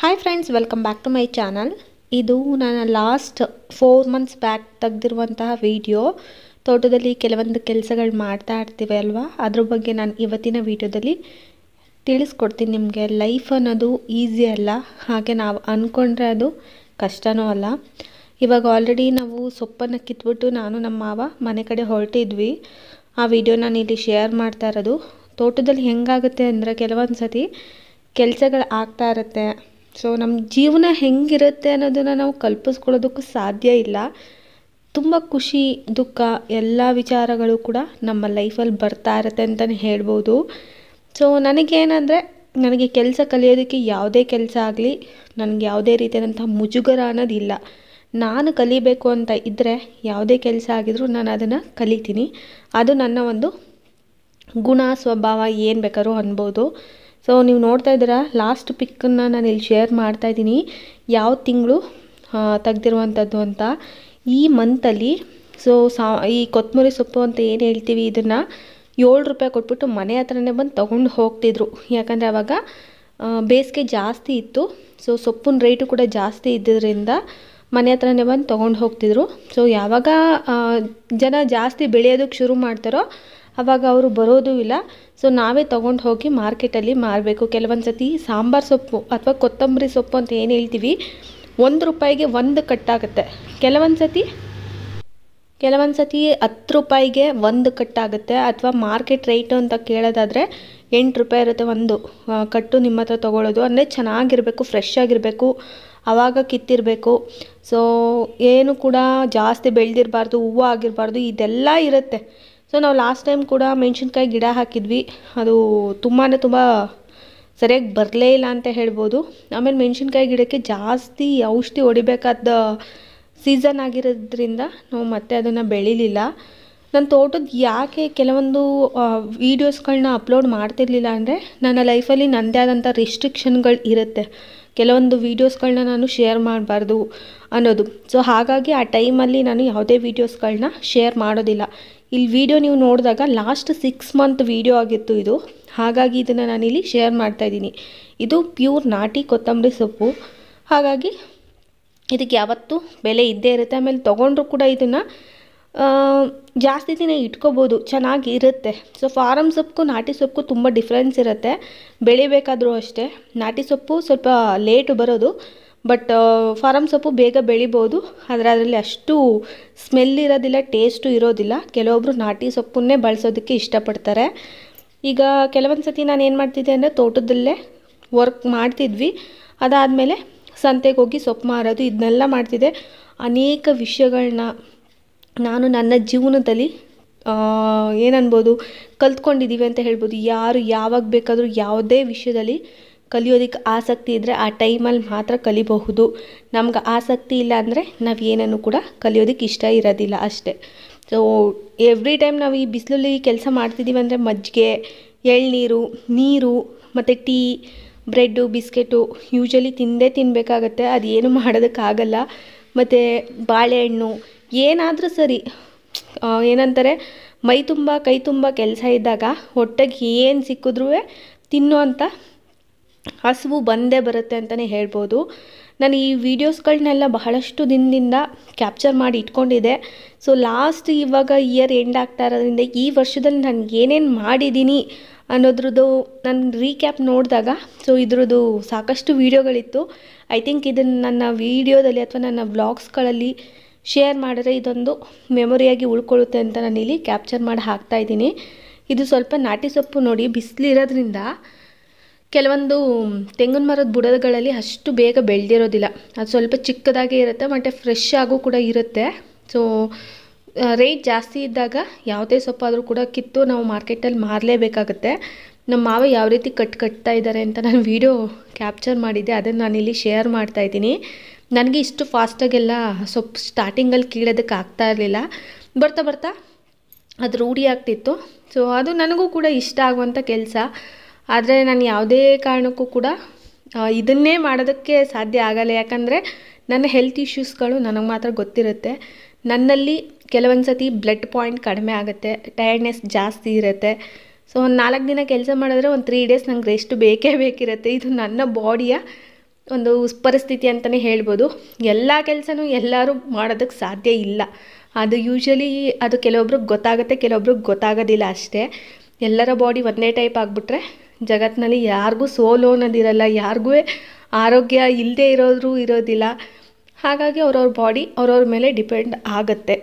Hi friends, welcome back to my channel. ಇದು ನಾನು last 4 months back ತೆಗೆದಿರುವಂತಹ video. ತೋಟದಲ್ಲಿ ಕೆಲವೊಂದು ಕೆಲಸಗಳು ಮಾಡ್ತಾ ಇರ್ತೀವಿ ಅಲ್ವಾ, ಅದ್ರ ಬಗ್ಗೆ ನಾನು ಇವತ್ತಿನ ವಿಡಿಯೋದಲ್ಲಿ ತಿಳಿಸ್ಕೊಡ್ತೀನಿ ನಿಮಗೆ. ಲೈಫ್ ಅನ್ನೋದು ಈಸಿ ಅಲ್ಲ, ಹಾಗೆ ನಾವು ಅಂದ್ಕೊಂಡ್ರೆ ಅದು ಕಷ್ಟನೂ ಅಲ್ಲ. ಇವಾಗ ಆಲ್ರೆಡಿ ನಾವು ಸೊಪ್ಪನ್ನು ಕಿತ್ಬಿಟ್ಟು ನಾನು ನಮ್ಮ ಮಾವ ಮನೆ ಕಡೆ ಹೊರಟಿದ್ವಿ. ಆ ವಿಡಿಯೋ ನಾನು ಇಲ್ಲಿ ಶೇರ್ ಮಾಡ್ತಾ ಇರೋದು. ತೋಟದಲ್ಲಿ ಹೆಂಗಾಗುತ್ತೆ ಅಂದರೆ ಕೆಲವೊಂದು ಸತಿ ಕೆಲಸಗಳು ಆಗ್ತಾ ಇರುತ್ತೆ. ಸೊ ನಮ್ಮ ಜೀವನ ಹೆಂಗಿರುತ್ತೆ ಅನ್ನೋದನ್ನು ನಾವು ಕಲ್ಪಿಸ್ಕೊಳ್ಳೋದಕ್ಕೂ ಸಾಧ್ಯ ಇಲ್ಲ. ತುಂಬ ಖುಷಿ ದುಃಖ ಎಲ್ಲ ವಿಚಾರಗಳು ಕೂಡ ನಮ್ಮ ಲೈಫಲ್ಲಿ ಬರ್ತಾ ಇರುತ್ತೆ ಅಂತಲೇ ಹೇಳ್ಬೋದು. ಸೊ ನನಗೆ ಕೆಲಸ ಕಲಿಯೋದಕ್ಕೆ ಯಾವುದೇ ಕೆಲಸ ಆಗಲಿ ನನಗೆ ಯಾವುದೇ ರೀತಿಯಾದಂಥ ಮುಜುಗರ ಅನ್ನೋದಿಲ್ಲ. ನಾನು ಕಲಿಬೇಕು ಅಂತ ಇದ್ದರೆ ಯಾವುದೇ ಕೆಲಸ ಆಗಿದ್ರೂ ನಾನು ಅದನ್ನು ಕಲಿತೀನಿ. ಅದು ನನ್ನ ಒಂದು ಗುಣ ಸ್ವಭಾವ ಏನು ಬೇಕಾದ್ರೂ ಅನ್ಬೋದು. ಸೊ ನೀವು ನೋಡ್ತಾ ಇದ್ದೀರಾ, ಲಾಸ್ಟ್ ಪಿಕ್ಕನ್ನು ನಾನು ಇಲ್ಲಿ ಶೇರ್ ಮಾಡ್ತಾಯಿದ್ದೀನಿ. ಯಾವ ತಿಂಗಳು ತೆಗ್ದಿರುವಂಥದ್ದು ಅಂತ. ಈ ಮಂತಲ್ಲಿ ಈ ಕೊತ್ತಂಬರಿ ಸೊಪ್ಪು ಅಂತ ಏನು ಹೇಳ್ತೀವಿ, ಇದನ್ನು 7 ರೂಪಾಯಿ ಕೊಟ್ಬಿಟ್ಟು ಮನೆ ಹತ್ರನೇ ಬಂದು ತೊಗೊಂಡು ಹೋಗ್ತಿದ್ರು. ಯಾಕಂದರೆ ಆವಾಗ ಬೇಸಿಗೆ ಜಾಸ್ತಿ ಇತ್ತು. ಸೊ ಸೊಪ್ಪಿನ ರೇಟು ಕೂಡ ಜಾಸ್ತಿ ಇದ್ದಿದ್ದರಿಂದ ಮನೆ ಹತ್ರನೇ ಬಂದು ತೊಗೊಂಡು ಹೋಗ್ತಿದ್ರು. ಸೊ ಯಾವಾಗ ಜನ ಜಾಸ್ತಿ ಬೆಳೆಯೋದಕ್ಕೆ ಶುರು ಮಾಡ್ತಾರೋ ಆವಾಗ ಅವರು ಬರೋದೂ ಇಲ್ಲ. ಸೊ ನಾವೇ ತೊಗೊಂಡು ಹೋಗಿ ಮಾರ್ಕೆಟಲ್ಲಿ ಮಾರಬೇಕು. ಕೆಲವೊಂದು ಸತಿ ಸಾಂಬಾರು ಸೊಪ್ಪು ಅಥವಾ ಕೊತ್ತಂಬರಿ ಸೊಪ್ಪು ಅಂತ ಏನು ಹೇಳ್ತೀವಿ, 1 ರೂಪಾಯಿಗೆ 1 ಕಟ್ಟಾಗುತ್ತೆ. ಕೆಲವೊಂದು ಸತಿ 10 ರೂಪಾಯಿಗೆ 1 ಕಟ್ಟಾಗುತ್ತೆ. ಅಥವಾ ಮಾರ್ಕೆಟ್ ರೇಟು ಅಂತ ಕೇಳೋದಾದರೆ 8 ರೂಪಾಯಿ ಇರುತ್ತೆ ಒಂದು ಕಟ್ಟು ನಿಮ್ಮ ಹತ್ರ ತೊಗೊಳ್ಳೋದು. ಅಂದರೆ ಚೆನ್ನಾಗಿರಬೇಕು, ಫ್ರೆಶ್ ಆಗಿರಬೇಕು, ಆವಾಗ ಕಿತ್ತಿರಬೇಕು. ಸೊ ಏನು ಕೂಡ ಜಾಸ್ತಿ ಬೆಳೆದಿರಬಾರ್ದು, ಹೂವು ಆಗಿರಬಾರ್ದು, ಇದೆಲ್ಲ ಇರುತ್ತೆ. ಸೊ ನಾವು ಲಾಸ್ಟ್ ಟೈಮ್ ಕೂಡ ಮೆಣಸಿನ್ಕಾಯಿ ಗಿಡ ಹಾಕಿದ್ವಿ. ಅದು ತುಂಬ ಸರಿಯಾಗಿ ಬರಲೇ ಇಲ್ಲ ಅಂತ ಹೇಳ್ಬೋದು. ಆಮೇಲೆ ಮೆಣಸಿನ್ಕಾಯಿ ಗಿಡಕ್ಕೆ ಜಾಸ್ತಿ ಔಷಧಿ ಹೊಡಿಬೇಕಾದ ಸೀಸನ್ ಆಗಿರೋದ್ರಿಂದ ನಾವು ಮತ್ತೆ ಅದನ್ನು ಬೆಳಿಲಿಲ್ಲ. ನನ್ನ ತೋಟದ ಯಾಕೆ ಕೆಲವೊಂದು ವೀಡಿಯೋಸ್ಗಳನ್ನ ಅಪ್ಲೋಡ್ ಮಾಡ್ತಿರ್ಲಿಲ್ಲ ಅಂದರೆ, ನನ್ನ ಲೈಫಲ್ಲಿ ನನ್ನದೇ ಆದಂಥ ರಿಸ್ಟ್ರಿಕ್ಷನ್ಗಳು ಇರುತ್ತೆ. ಕೆಲವೊಂದು ವೀಡಿಯೋಸ್ಗಳನ್ನ ನಾನು ಶೇರ್ ಮಾಡಬಾರ್ದು ಅನ್ನೋದು. ಸೊ ಹಾಗಾಗಿ ಆ ಟೈಮಲ್ಲಿ ನಾನು ಯಾವುದೇ ವೀಡಿಯೋಸ್ಗಳನ್ನ ಶೇರ್ ಮಾಡೋದಿಲ್ಲ. ಇಲ್ಲಿ ವಿಡಿಯೋ ನೀವು ನೋಡಿದಾಗ ಲಾಸ್ಟ್ 6 ಮಂತ್ ವಿಡಿಯೋ ಆಗಿತ್ತು ಇದು. ಹಾಗಾಗಿ ಇದನ್ನು ನಾನಿಲ್ಲಿ ಶೇರ್ ಮಾಡ್ತಾಯಿದ್ದೀನಿ. ಇದು ಪ್ಯೂರ್ ನಾಟಿ ಕೊತ್ತಂಬರಿ ಸೊಪ್ಪು. ಹಾಗಾಗಿ ಇದಕ್ಕೆ ಯಾವತ್ತೂ ಬೆಲೆ ಇದ್ದೇ ಇರುತ್ತೆ. ಆಮೇಲೆ ತೊಗೊಂಡ್ರು ಕೂಡ ಇದನ್ನು ಜಾಸ್ತಿ ದಿನ ಇಟ್ಕೋಬೋದು, ಚೆನ್ನಾಗಿರುತ್ತೆ. ಸೊ ಫಾರಮ್ ಸೊಪ್ಪು ನಾಟಿ ಸೊಪ್ಪು ತುಂಬ ಡಿಫ್ರೆನ್ಸ್ ಇರುತ್ತೆ. ಬೆಳಿಬೇಕಾದ್ರೂ ಅಷ್ಟೇ. ನಾಟಿ ಸೊಪ್ಪು ಸ್ವಲ್ಪ ಲೇಟು ಬರೋದು, ಬಟ್ ಫಾರಮ್ ಸೊಪ್ಪು ಬೇಗ ಬೆಳಿಬೋದು. ಆದರೆ ಅದರಲ್ಲಿ ಅಷ್ಟು ಸ್ಮೆಲ್ ಇರೋದಿಲ್ಲ, ಟೇಸ್ಟು ಇರೋದಿಲ್ಲ. ಕೆಲವೊಬ್ಬರು ನಾಟಿ ಸೊಪ್ಪನ್ನೇ ಬಳಸೋದಕ್ಕೆ ಇಷ್ಟಪಡ್ತಾರೆ. ಈಗ ಕೆಲವೊಂದು ಸತಿ ನಾನು ಏನು ಮಾಡ್ತಿದ್ದೆ ಅಂದರೆ, ತೋಟದಲ್ಲೇ ವರ್ಕ್ ಮಾಡ್ತಿದ್ವಿ. ಅದಾದಮೇಲೆ ಸಂತೆಗೆ ಹೋಗಿ ಸೊಪ್ಪು ಮಾರೋದು, ಇದನ್ನೆಲ್ಲ ಮಾಡ್ತಿದ್ದೆ. ಅನೇಕ ವಿಷಯಗಳನ್ನ ನಾನು ನನ್ನ ಜೀವನದಲ್ಲಿ ಏನನ್ಬೋದು ಕಲ್ತ್ಕೊಂಡಿದ್ದೀವಿ ಅಂತ ಹೇಳ್ಬೋದು. ಯಾರು ಯಾವಾಗ ಬೇಕಾದರೂ ಯಾವುದೇ ವಿಷಯದಲ್ಲಿ ಕಲಿಯೋದಕ್ಕೆ ಆಸಕ್ತಿ ಇದ್ದರೆ ಆ ಟೈಮಲ್ಲಿ ಮಾತ್ರ ಕಲಿಬಹುದು. ನಮ್ಗೆ ಆಸಕ್ತಿ ಇಲ್ಲ ಅಂದರೆ ನಾವು ಏನನ್ನು ಕೂಡ ಕಲಿಯೋದಕ್ಕೆ ಇಷ್ಟ ಇರೋದಿಲ್ಲ ಅಷ್ಟೇ. ಸೊ ಎವ್ರಿ ಟೈಮ್ ನಾವು ಈ ಬಿಸಿಲಲ್ಲಿ ಕೆಲಸ ಮಾಡ್ತಿದ್ದೀವಿ ಅಂದರೆ ಮಜ್ಜಿಗೆ, ಎಳ್ನೀರು, ನೀರು ಮತ್ತು ಟೀ, ಬ್ರೆಡ್ಡು, ಬಿಸ್ಕೆಟು ಯೂಶಲಿ ತಿನ್ನಬೇಕಾಗತ್ತೆ. ಅದೇನು ಮಾಡೋದಕ್ಕಾಗಲ್ಲ. ಮತ್ತು ಬಾಳೆಹಣ್ಣು ಏನಾದರೂ ಸರಿ, ಏನಂತಾರೆ, ಮೈ ತುಂಬ ಕೈ ತುಂಬ ಕೆಲಸ ಇದ್ದಾಗ ಹೊಟ್ಟೆಗೆ ಏನು ಸಿಕ್ಕಿದ್ರೂ ತಿನ್ನೋ ಅಂಥ ಹಸಿವು ಬಂದೇ ಬರುತ್ತೆ ಅಂತಲೇ ಹೇಳ್ಬೋದು. ನಾನು ಈ ವಿಡಿಯೋಸ್ಗಳನ್ನೆಲ್ಲ ಬಹಳಷ್ಟು ದಿನದಿಂದ ಕ್ಯಾಪ್ಚರ್ ಮಾಡಿ ಇಟ್ಕೊಂಡಿದ್ದೆ. ಸೊ ಲಾಸ್ಟ್ ಇವಾಗ ಇಯರ್ ಎಂಡ್ ಆಗ್ತಾ ಇರೋದ್ರಿಂದ ಈ ವರ್ಷದಲ್ಲಿ ನಾನು ಏನೇನು ಮಾಡಿದ್ದೀನಿ ಅನ್ನೋದ್ರದ್ದು ನಾನು ರೀಕ್ಯಾಪ್ ನೋಡಿದಾಗ ಸೊ ಇದ್ರದ್ದು ಸಾಕಷ್ಟು ವೀಡಿಯೋಗಳಿತ್ತು. ಐ ಥಿಂಕ್ ಇದನ್ನು ನನ್ನ ವೀಡಿಯೋದಲ್ಲಿ ಅಥವಾ ನನ್ನ ವ್ಲಾಗ್ಸ್ಗಳಲ್ಲಿ ಶೇರ್ ಮಾಡಿದ್ರೆ ಇದೊಂದು ಮೆಮೊರಿಯಾಗಿ ಉಳ್ಕೊಳ್ಳುತ್ತೆ ಅಂತ ನಾನು ಇಲ್ಲಿ ಕ್ಯಾಪ್ಚರ್ ಮಾಡಿ ಹಾಕ್ತಾಯಿದ್ದೀನಿ. ಇದು ಸ್ವಲ್ಪ ನಾಟಿ ಸೊಪ್ಪು ನೋಡಿ, ಬಿಸಿಲಿರೋದ್ರಿಂದ ಕೆಲವೊಂದು ತೆಂಗಿನ ಮರದ ಬುಡಗಳಲ್ಲಿ ಅಷ್ಟು ಬೇಗ ಬೆಳೆದಿರೋದಿಲ್ಲ. ಅದು ಸ್ವಲ್ಪ ಚಿಕ್ಕದಾಗೇ ಇರುತ್ತೆ ಮತ್ತು ಫ್ರೆಶ್ ಆಗು ಕೂಡ ಇರುತ್ತೆ. ಸೊ ರೇಟ್ ಜಾಸ್ತಿ ಇದ್ದಾಗ ಯಾವುದೇ ಸೊಪ್ಪಾದರೂ ಕೂಡ ಕಿತ್ತು ನಾವು ಮಾರ್ಕೆಟಲ್ಲಿ ಮಾರಲೇಬೇಕಾಗುತ್ತೆ. ನಮ್ಮ ಮಾವ ಯಾವ ರೀತಿ ಕಟ್ತಾ ಇದ್ದಾರೆ ಅಂತ ನಾನು ವಿಡಿಯೋ ಕ್ಯಾಪ್ಚರ್ ಮಾಡಿದ್ದೆ, ಅದನ್ನು ನಾನಿಲ್ಲಿ ಶೇರ್ ಮಾಡ್ತಾಯಿದ್ದೀನಿ. ನನಗೆ ಇಷ್ಟು ಫಾಸ್ಟಾಗೆಲ್ಲ ಸೊಪ್ಪು ಸ್ಟಾರ್ಟಿಂಗಲ್ಲಿ ಕೀಳೋದಕ್ಕೆ ಆಗ್ತಾ ಇರಲಿಲ್ಲ. ಬರ್ತಾ ಅದು ರೂಢಿ ಆಗ್ತಿತ್ತು. ಸೊ ಅದು ನನಗೂ ಕೂಡ ಇಷ್ಟ ಆಗುವಂಥ ಕೆಲಸ. ಆದರೆ ನಾನು ಯಾವುದೇ ಕಾರಣಕ್ಕೂ ಕೂಡ ಇದನ್ನೇ ಮಾಡೋದಕ್ಕೆ ಸಾಧ್ಯ ಆಗಲ್ಲ. ಯಾಕಂದರೆ ನನ್ನ ಹೆಲ್ತ್ ಇಶ್ಯೂಸ್ಗಳು ನನಗೆ ಮಾತ್ರ ಗೊತ್ತಿರುತ್ತೆ. ನನ್ನಲ್ಲಿ ಕೆಲವೊಂದು ಸತಿ ಬ್ಲಡ್ ಪಾಯಿಂಟ್ ಕಡಿಮೆ ಆಗುತ್ತೆ, ಟಯರ್ಡ್ನೆಸ್ ಜಾಸ್ತಿ ಇರುತ್ತೆ. ಸೊ ಒಂದು 4 ದಿನ ಕೆಲಸ ಮಾಡಿದ್ರೆ ಒಂದು 3 ಡೇಸ್ ನಂಗೆ ರೆಸ್ಟ್ ಬೇಕಿರುತ್ತೆ. ಇದು ನನ್ನ ಬಾಡಿಯ ಒಂದು ಪರಿಸ್ಥಿತಿ ಅಂತಲೇ ಹೇಳ್ಬೋದು. ಎಲ್ಲ ಕೆಲಸನೂ ಎಲ್ಲರೂ ಮಾಡೋದಕ್ಕೆ ಸಾಧ್ಯ ಇಲ್ಲ. ಅದು ಯೂಶ್ವಲಿ ಅದು ಕೆಲವೊಬ್ರಿಗೆ ಗೊತ್ತಾಗುತ್ತೆ, ಕೆಲವೊಬ್ರಿಗೆ ಗೊತ್ತಾಗೋದಿಲ್ಲ ಅಷ್ಟೇ. ಎಲ್ಲರ ಬಾಡಿ ಒಂದೇ ಟೈಪ್ ಆಗಿಬಿಟ್ರೆ ಜಗತ್ತಿನಲ್ಲಿ ಯಾರಿಗೂ ಸೋಲು ಅನ್ನೋದಿರಲ್ಲ, ಯಾರಿಗೂ ಆರೋಗ್ಯ ಇಲ್ಲದೆ ಇರೋದಿಲ್ಲ. ಹಾಗಾಗಿ ಅವ್ರವ್ರ ಬಾಡಿ ಅವ್ರವ್ರ ಮೇಲೆ ಡಿಪೆಂಡ್ ಆಗುತ್ತೆ.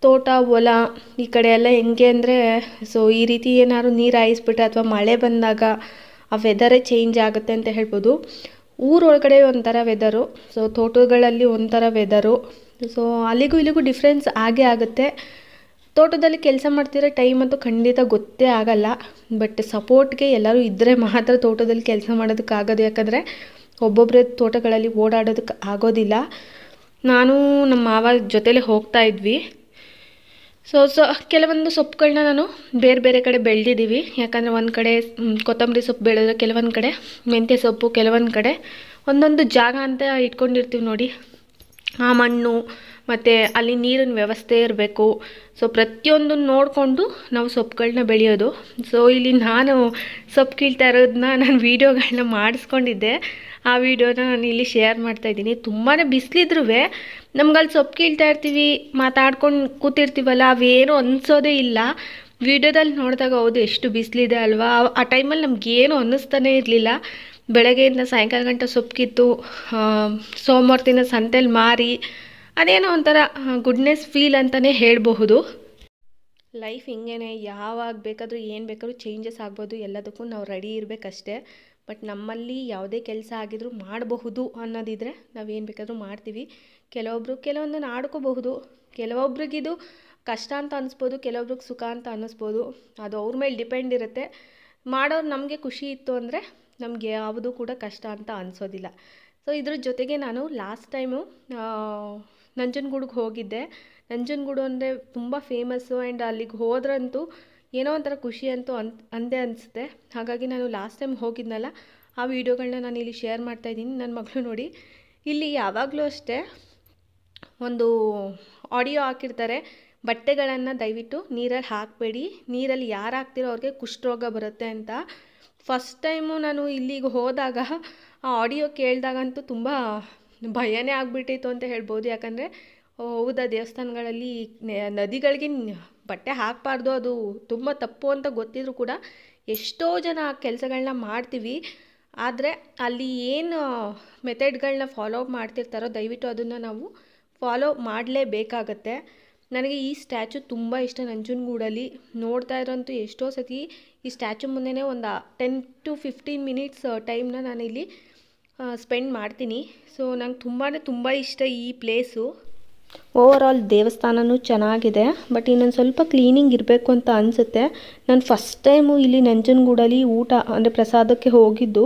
ತೋಟ ಹೊಲ ಈ ಕಡೆ ಎಲ್ಲ ಹೆಂಗೆ ಅಂದರೆ, ಸೊ ಈ ರೀತಿ ಏನಾದ್ರು ನೀರು ಹಾಯಿಸ್ಬಿಟ್ರೆ ಅಥವಾ ಮಳೆ ಬಂದಾಗ ಆ ವೆದರೇ ಚೇಂಜ್ ಆಗುತ್ತೆ ಅಂತ ಹೇಳ್ಬೋದು. ಊರೊಳಗಡೆ ಒಂಥರ ವೆದರು, ಸೊ ತೋಟಗಳಲ್ಲಿ ಒಂಥರ ವೆದರು. ಸೊ ಅಲ್ಲಿಗೂ ಇಲ್ಲಿಗೂ ಡಿಫ್ರೆನ್ಸ್ ಆಗೇ ಆಗುತ್ತೆ. ತೋಟದಲ್ಲಿ ಕೆಲಸ ಮಾಡ್ತಿರೋ ಟೈಮ್ ಅಂತೂ ಖಂಡಿತ ಗೊತ್ತೇ ಆಗಲ್ಲ. ಬಟ್ ಸಪೋರ್ಟ್ಗೆ ಎಲ್ಲರೂ ಇದ್ದರೆ ಮಾತ್ರ ತೋಟದಲ್ಲಿ ಕೆಲಸ ಮಾಡೋದಕ್ಕಾಗೋದು. ಯಾಕಂದರೆ ಒಬ್ಬೊಬ್ಬರೇ ತೋಟಗಳಲ್ಲಿ ಓಡಾಡೋದಕ್ಕೆ ಆಗೋದಿಲ್ಲ. ನಾನು ನಮ್ಮ ಮಾವ ಜೊತೆಲೇ ಹೋಗ್ತಾ ಇದ್ವಿ. ಸೊ ಕೆಲವೊಂದು ಸೊಪ್ಪುಗಳನ್ನ ನಾನು ಬೇರೆ ಬೇರೆ ಕಡೆ ಬೆಳೆದಿದ್ದೀವಿ. ಯಾಕಂದರೆ ಒಂದು ಕಡೆ ಕೊತ್ತಂಬರಿ ಸೊಪ್ಪು ಬೆಳೆದ್ರೆ, ಕೆಲವೊಂದು ಕಡೆ ಮೆಂತ್ಯ ಸೊಪ್ಪು, ಕೆಲವೊಂದು ಕಡೆ ಒಂದೊಂದು ಜಾಗ ಅಂತ ಇಟ್ಕೊಂಡಿರ್ತೀವಿ ನೋಡಿ. ಆ ಮಣ್ಣು ಮತ್ತು ಅಲ್ಲಿ ನೀರಿನ ವ್ಯವಸ್ಥೆ ಇರಬೇಕು. ಸೊ ಪ್ರತಿಯೊಂದನ್ನು ನೋಡಿಕೊಂಡು ನಾವು ಸೊಪ್ಪುಗಳನ್ನ ಬೆಳೆಯೋದು. ಸೊ ಇಲ್ಲಿ ನಾನು ಸೊಪ್ಪು ಕೀಳ್ತಾ ಇರೋದನ್ನ ನಾನು ವೀಡಿಯೋಗಳನ್ನ ಮಾಡಿಸ್ಕೊಂಡಿದ್ದೆ. ಆ ವಿಡಿಯೋನ ನಾನು ಇಲ್ಲಿ ಶೇರ್ ಮಾಡ್ತಾಯಿದ್ದೀನಿ. ತುಂಬಾ ಬಿಸಿಲಿದ್ರೂ ನಮ್ಗೆ ಅಲ್ಲಿ ಸೊಪ್ಪು ಕೀಳ್ತಾ ಇರ್ತೀವಿ, ಮಾತಾಡ್ಕೊಂಡು ಕೂತಿರ್ತೀವಲ್ಲ, ಅವೇನು ಅನಿಸೋದೇ ಇಲ್ಲ. ವಿಡಿಯೋದಲ್ಲಿ ನೋಡಿದಾಗ ಹೌದು ಎಷ್ಟು ಬಿಸಿಲಿದೆ ಅಲ್ವಾ, ಆ ಟೈಮಲ್ಲಿ ನಮಗೇನು ಅನ್ನಿಸ್ತಾನೇ ಇರಲಿಲ್ಲ. ಬೆಳಗ್ಗೆಯಿಂದ ಸಾಯಂಕಾಲ ಗಂಟೆ ಸೊಪ್ಪು ಕಿತ್ತು ಸೋಮವಾರ ದಿನ ಸಂತೆಲಿ ಮಾರಿ ಅದೇನೋ ಒಂಥರ ಗುಡ್ನೆಸ್ ಫೀಲ್ ಅಂತಲೇ ಹೇಳಬಹುದು. ಲೈಫ್ ಹಿಂಗೇನೆ, ಯಾವಾಗ ಬೇಕಾದರೂ ಏನು ಬೇಕಾದ್ರೂ ಚೇಂಜಸ್ ಆಗ್ಬೋದು. ಎಲ್ಲದಕ್ಕೂ ನಾವು ರೆಡಿ ಇರಬೇಕಷ್ಟೇ. ಬಟ್ ನಮ್ಮಲ್ಲಿ ಯಾವುದೇ ಕೆಲಸ ಆಗಿದ್ರೂ ಮಾಡಬಹುದು ಅನ್ನೋದಿದ್ರೆ ನಾವೇನು ಬೇಕಾದರೂ ಮಾಡ್ತೀವಿ. ಕೆಲವೊಂದನ್ನು ಆಡ್ಕೋಬಹುದು. ಕೆಲವೊಬ್ರಿಗಿದು ಕಷ್ಟ ಅಂತ ಅನ್ನಿಸ್ಬೋದು, ಕೆಲವೊಬ್ರಿಗೆ ಸುಖ ಅಂತ ಅನ್ನಿಸ್ಬೋದು. ಅದು ಅವ್ರ ಮೇಲೆ ಡಿಪೆಂಡ್ ಇರುತ್ತೆ. ಮಾಡೋರು ನಮಗೆ ಖುಷಿ ಇತ್ತು ಅಂದರೆ ನಮಗೆ ಯಾವುದೂ ಕೂಡ ಕಷ್ಟ ಅಂತ ಅನಿಸೋದಿಲ್ಲ. ಸೊ ಇದ್ರ ಜೊತೆಗೆ ನಾನು ಲಾಸ್ಟ್ ಟೈಮು ನಂಜನಗೂಡಿಗೆ ಹೋಗಿದ್ದೆ. ನಂಜನಗೂಡು ಅಂದರೆ ತುಂಬ ಫೇಮಸ್ಸು. ಆ್ಯಂಡ್ ಅಲ್ಲಿಗೆ ಹೋದ್ರಂತೂ ಏನೋ ಒಂಥರ ಖುಷಿ ಅಂತೂ ಅಂದೇ ಅನಿಸುತ್ತೆ. ಹಾಗಾಗಿ ನಾನು ಲಾಸ್ಟ್ ಟೈಮ್ ಹೋಗಿದ್ನಲ್ಲ, ಆ ವಿಡಿಯೋಗಳನ್ನ ನಾನು ಇಲ್ಲಿ ಶೇರ್ ಮಾಡ್ತಾಯಿದ್ದೀನಿ. ನನ್ನ ಮಗಳು ನೋಡಿ, ಇಲ್ಲಿ ಯಾವಾಗಲೂ ಅಷ್ಟೇ ಒಂದು ಆಡಿಯೋ ಹಾಕಿರ್ತಾರೆ, ಬಟ್ಟೆಗಳನ್ನು ದಯವಿಟ್ಟು ನೀರಲ್ಲಿ ಹಾಕಬೇಡಿ, ನೀರಲ್ಲಿ ಯಾರು ಹಾಕ್ತಿರೋ ಅವ್ರಿಗೆ ಕುಷ್ಠರೋಗ ಬರುತ್ತೆ ಅಂತ. ಫಸ್ಟ್ ಟೈಮು ನಾನು ಇಲ್ಲಿಗೆ ಹೋದಾಗ ಆ ಆಡಿಯೋ ಕೇಳಿದಾಗಂತೂ ತುಂಬ ಭಯನೇ ಆಗಿಬಿಟ್ಟಿತ್ತು ಅಂತ ಹೇಳ್ಬೋದು. ಯಾಕಂದರೆ ಹೌದಾ, ದೇವಸ್ಥಾನಗಳಲ್ಲಿ ನದಿಗಳಿಗೆ ಬಟ್ಟೆ ಹಾಕಬಾರ್ದು, ಅದು ತುಂಬ ತಪ್ಪು ಅಂತ ಗೊತ್ತಿದ್ರೂ ಕೂಡ ಎಷ್ಟೋ ಜನ ಆ ಕೆಲಸಗಳನ್ನ ಮಾಡ್ತೀವಿ. ಆದರೆ ಅಲ್ಲಿ ಏನು ಮೆಥಡ್ಗಳನ್ನ ಫಾಲೋ ಮಾಡ್ತಿರ್ತಾರೋ ದಯವಿಟ್ಟು ಅದನ್ನು ನಾವು ಫಾಲೋ ಮಾಡಲೇಬೇಕಾಗತ್ತೆ. ನನಗೆ ಈ ಸ್ಟ್ಯಾಚು ತುಂಬ ಇಷ್ಟ. ನಂಜನಗೂಡಲ್ಲಿ ನೋಡ್ತಾ ಇರೋಂತೂ ಎಷ್ಟೋ ಸತಿ ಈ ಸ್ಟ್ಯಾಚು ಮುಂದೆನೇ ಒಂದು 10 to 15 ಮಿನಿಟ್ಸ್ ಟೈಮ್ನ ನಾನಿಲ್ಲಿ ಸ್ಪೆಂಡ್ ಮಾಡ್ತೀನಿ. ಸೊ ನಂಗೆ ತುಂಬ ಇಷ್ಟ ಈ ಪ್ಲೇಸು. ಓವರಾಲ್ ದೇವಸ್ಥಾನವೂ ಚೆನ್ನಾಗಿದೆ. ಬಟ್ ಇನ್ನೊಂದು ಸ್ವಲ್ಪ ಕ್ಲೀನಿಂಗ್ ಇರಬೇಕು ಅಂತ ಅನಿಸುತ್ತೆ. ನಾನು ಫಸ್ಟ್ ಟೈಮು ಇಲ್ಲಿ ನಂಜನಗೂಡಲ್ಲಿ ಊಟ ಅಂದರೆ ಪ್ರಸಾದಕ್ಕೆ ಹೋಗಿದ್ದು.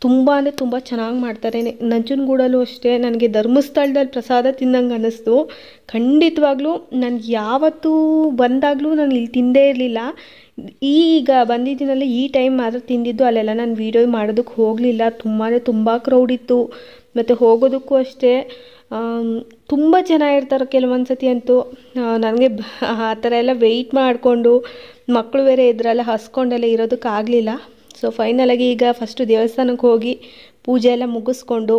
ತುಂಬ ಚೆನ್ನಾಗಿ ಮಾಡ್ತಾರೆ. ನಂಜನಗೂಡಲ್ಲೂ ಅಷ್ಟೇ ನನಗೆ ಧರ್ಮಸ್ಥಳದಲ್ಲಿ ಪ್ರಸಾದ ತಿಂದಂಗೆ ಅನ್ನಿಸ್ತು. ಖಂಡಿತವಾಗ್ಲೂ ನಾನು ಯಾವತ್ತೂ ಬಂದಾಗಲೂ ನಾನು ಇಲ್ಲಿ ತಿಂದೇ ಇರಲಿಲ್ಲ. ಈಗ ಬಂದಿದ್ದೀನಲ್ಲ, ಈ ಟೈಮ್ ಮಾತ್ರ ತಿಂದಿದ್ದು. ಅಲ್ಲೆಲ್ಲ ನಾನು ವೀಡಿಯೋ ಮಾಡೋದಕ್ಕೆ ಹೋಗಲಿಲ್ಲ. ತುಂಬ ಕ್ರೌಡ್ ಇತ್ತು. ಮತ್ತು ಹೋಗೋದಕ್ಕೂ ಅಷ್ಟೇ ತುಂಬ ಜನ ಇರ್ತಾರೆ ಕೆಲವೊಂದು ಸತಿ ಅಂತೂ. ನನಗೆ ಆ ಥರ ಎಲ್ಲ ವೆಯ್ಟ್ ಮಾಡಿಕೊಂಡು ಮಕ್ಕಳು ಬೇರೆ ಇದ್ರಲ್ಲ, ಹಸ್ಕೊಂಡೆಲ್ಲ ಇರೋದಕ್ಕಾಗಲಿಲ್ಲ. ಸೊ ಫೈನಲಾಗಿ ಈಗ ಫಸ್ಟು ದೇವಸ್ಥಾನಕ್ಕೆ ಹೋಗಿ ಪೂಜೆ ಎಲ್ಲ ಮುಗಿಸ್ಕೊಂಡು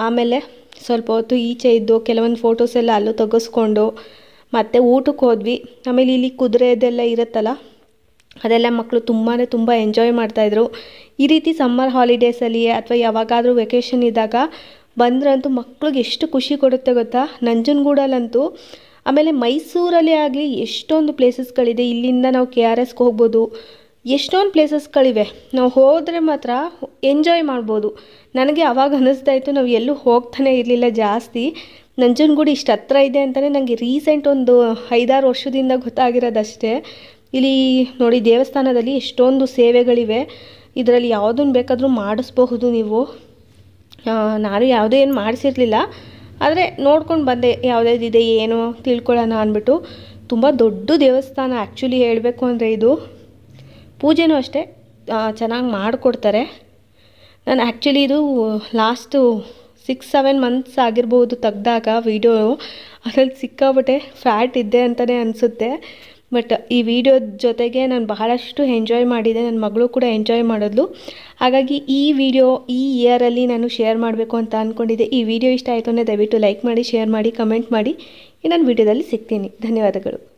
ಆಮೇಲೆ ಸ್ವಲ್ಪ ಹೊತ್ತು ಈಚೆ ಇದ್ದು ಕೆಲವೊಂದು ಫೋಟೋಸ್ ಎಲ್ಲ ಅಲ್ಲೂ ತೆಗೆಸ್ಕೊಂಡು ಮತ್ತೆ ಊಟಕ್ಕೆ ಹೋದ್ವಿ. ಆಮೇಲೆ ಇಲ್ಲಿ ಕುದುರೆದೆಲ್ಲ ಇರುತ್ತಲ್ಲ, ಅದೆಲ್ಲ ಮಕ್ಕಳು ತುಂಬ ಎಂಜಾಯ್ ಮಾಡ್ತಾಯಿದ್ರು. ಈ ರೀತಿ ಸಮ್ಮರ್ ಹಾಲಿಡೇಸಲ್ಲಿ ಅಥವಾ ಯಾವಾಗಾದರೂ ವೆಕೇಷನ್ ಇದ್ದಾಗ ಬಂದ್ರಂತೂ ಮಕ್ಳಿಗೆ ಎಷ್ಟು ಖುಷಿ ಕೊಡುತ್ತೆ ಗೊತ್ತಾ, ನಂಜನಗೂಡಲ್ಲಂತೂ. ಆಮೇಲೆ ಮೈಸೂರಲ್ಲಿ ಆಗಲಿ ಎಷ್ಟೊಂದು ಪ್ಲೇಸಸ್ಗಳಿದೆ. ಇಲ್ಲಿಂದ ನಾವು KRSಗೆ ಹೋಗ್ಬೋದು. ಎಷ್ಟೊಂದು ಪ್ಲೇಸಸ್ಗಳಿವೆ. ನಾವು ಹೋದರೆ ಮಾತ್ರ ಎಂಜಾಯ್ ಮಾಡ್ಬೋದು. ನನಗೆ ಆವಾಗ ಅನ್ನಿಸ್ತಾ ಇತ್ತು ನಾವು ಎಲ್ಲೂ ಹೋಗ್ತಾನೆ ಇರಲಿಲ್ಲ ಜಾಸ್ತಿ. ನಂಜನಗೂಡು ಇಷ್ಟು ಹತ್ರ ಇದೆ ಅಂತಲೇ ನನಗೆ ರೀಸೆಂಟ್ ಒಂದು 5-6 ವರ್ಷದಿಂದ ಗೊತ್ತಾಗಿರೋದಷ್ಟೇ. ಇಲ್ಲಿ ನೋಡಿ, ದೇವಸ್ಥಾನದಲ್ಲಿ ಎಷ್ಟೊಂದು ಸೇವೆಗಳಿವೆ. ಇದರಲ್ಲಿ ಯಾವುದನ್ನು ಬೇಕಾದರೂ ಮಾಡಿಸ್ಬಹುದು ನೀವು. ನಾನು ಯಾವುದೇ ಏನು ಮಾಡಿಸಿರಲಿಲ್ಲ, ಆದರೆ ನೋಡ್ಕೊಂಡು ಬಂದೆ ಯಾವುದ್ಯಾವ್ದಿದೆ ಏನೋ ತಿಳ್ಕೊಳ್ಳೋಣ ಅಂದ್ಬಿಟ್ಟು. ತುಂಬ ದೊಡ್ಡ ದೇವಸ್ಥಾನ ಆ್ಯಕ್ಚುಲಿ ಹೇಳಬೇಕು ಅಂದರೆ. ಇದು ಪೂಜೆನೂ ಅಷ್ಟೇ ಚೆನ್ನಾಗಿ ಮಾಡಿಕೊಡ್ತಾರೆ. ನಾನು ಆ್ಯಕ್ಚುಲಿ ಇದು ಲಾಸ್ಟು 6-7 ಮಂತ್ಸ್ ಆಗಿರ್ಬೋದು ತೆಗ್ದಾಗ ವೀಡಿಯೋ. ಅದರಲ್ಲಿ ಸಿಕ್ಕಾಬಿಟ್ಟೆ ಫ್ಯಾಟ್ ಇದ್ದೆ ಅಂತಲೇ ಅನಿಸುತ್ತೆ. ಬಟ್ ಈ ವಿಡಿಯೋ ಜೊತೆಗೆ ನಾನು ಬಹಳಷ್ಟು ಎಂಜಾಯ್ ಮಾಡಿದೆ, ನನ್ನ ಮಗಳು ಕೂಡ ಎಂಜಾಯ್ ಮಾಡಿದ್ಲು. ಹಾಗಾಗಿ ಈ ವಿಡಿಯೋ ಈ ಇಯರಲ್ಲಿ ನಾನು ಶೇರ್ ಮಾಡಬೇಕು ಅಂತ ಅಂದ್ಕೊಂಡಿದ್ದೆ. ಈ ವಿಡಿಯೋ ಇಷ್ಟ ಆಯಿತು ಅಂದರೆ ದಯವಿಟ್ಟು ಲೈಕ್ ಮಾಡಿ, ಶೇರ್ ಮಾಡಿ, ಕಮೆಂಟ್ ಮಾಡಿ. ಇನ್ನೊಂದು ವಿಡಿಯೋದಲ್ಲಿ ಸಿಗ್ತೀನಿ. ಧನ್ಯವಾದಗಳು.